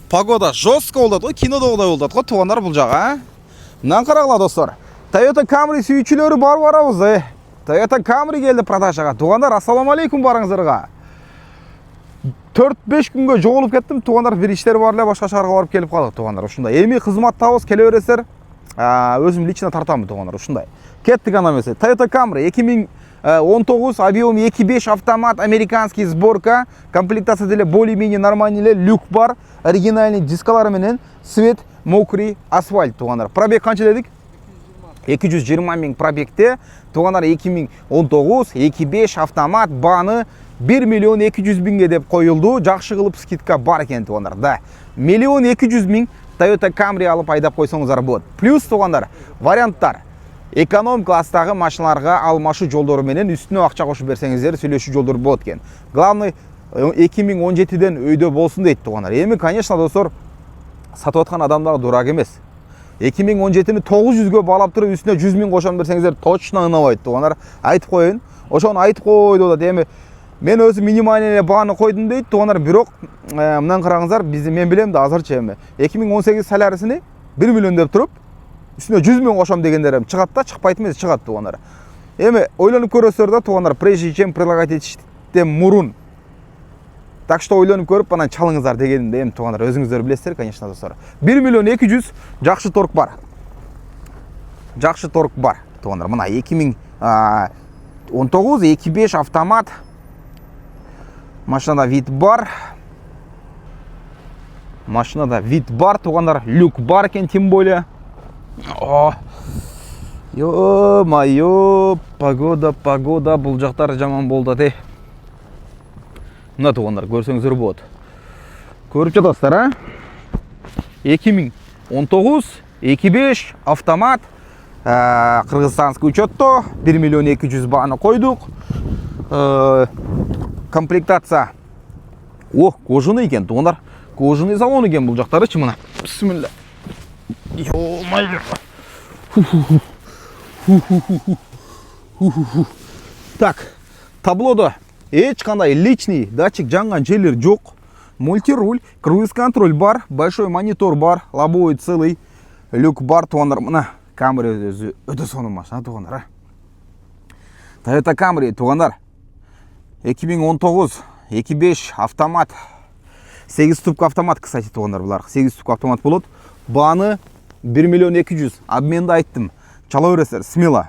Погода жестко болады ғой, кинодағыдай болады ғой туғандар бұл жағы. Мынаны қараңыздар достар. Toyota Camry сүйүүчүлөрү барабыз. Toyota Camry келді продажаға. Туғандар, ассаламалейкум барыңыздарға. 4-5 күнге жоғылып кеттім. Туғандар, бір іштер бар эле, башка шаарга барып келип калдык туғандар. Ушундай. Эми кызмат табыз келе бересиздер. Өзүм лично тартамын туғандар. Ушундай. Кеттик ана эмесе. Toyota Camry 2019 объем 2.5 автомат, американский сборка, комплектация деле более-менее нормальный эле, люк бар, оригинальный дискалары менен, свет, мокрый асфальт туғандар. Пробег канча дедик? 220 000 пробегте, туғандар 2019 2.5 автомат, баны 1 200 000 деп коюлду. Жакшы кылып скидка бар экен туғандар. Да, 1 200 000 Toyota Camry алып айдап койсоңуздар болот. Плюс туғандар, варианттар. Эконом класстагы машиналарга алмашуу жолдору менен үстүнө акча кошуп берсеңиздер, сүйлөшүү жолдор болот экен. Главный 2017ден өйдө болсун дейт туғандар. Эми, конечно, достор, сатып аткан адамдар дурак эмес. 2017-ни 900гө балап туруп үстүнө 100 000 кошон берсеңиздер, точно ынабайт туғандар. Айтып коеюн. Ошону айтып койду да, эми мен өзү минимальный эле бааны койдум дейт туғандар. Бирок мындан караңыздар, мен билем да азырча эми 2018 салярысыны 1 миллион деп туруп үстүнө 100 000 кошом дегендер чыгат да, чыкпайт эмес, чыгат туғандар. Эми ойлонуп көрөсүздөр да туғандар, прежде чем предлагать этиштен мурун. Так что ойлонуп көрүп анан чалыңыздар дегенде эми туғандар, өзүңүздөр билесиздер, конечно, достор. 1 200 000 жакшы торг бар. Жакшы торг бар туғандар. Мына 2019 2.5 автомат. Машинада вид бар. Машинада вид бар туғандар, люк бар экен, тем более. Ё-моё, погода, бул жактар жаман болду де. Мына туғандар, көрсөңүздөр болот. Көрүп жатасыздар, а? 2019 2.5 автомат, кыргызстанский учетто, 1 200 000 бааны койдук. Комплектация. Кожаный экен туғандар. Кожаный салон экен бул жактарычы мына. Бисмилля. Ё-моё. Так, таблодо эч кандай личный датчик жанган жерлер жок. Мультируль, круиз-контроль бар, большой монитор бар, лобовой целый, люк бар туғандар. Мына Camry өзү өтө сонун машина туғандар. Toyota Camry туғандар. 2019 2.5 автомат, 8 ступка автомат, кстати, туғандар булар. 8 ступка автомат болот. Бааны 1 200 000. Обменді айттым. Чала бересіздер, смело.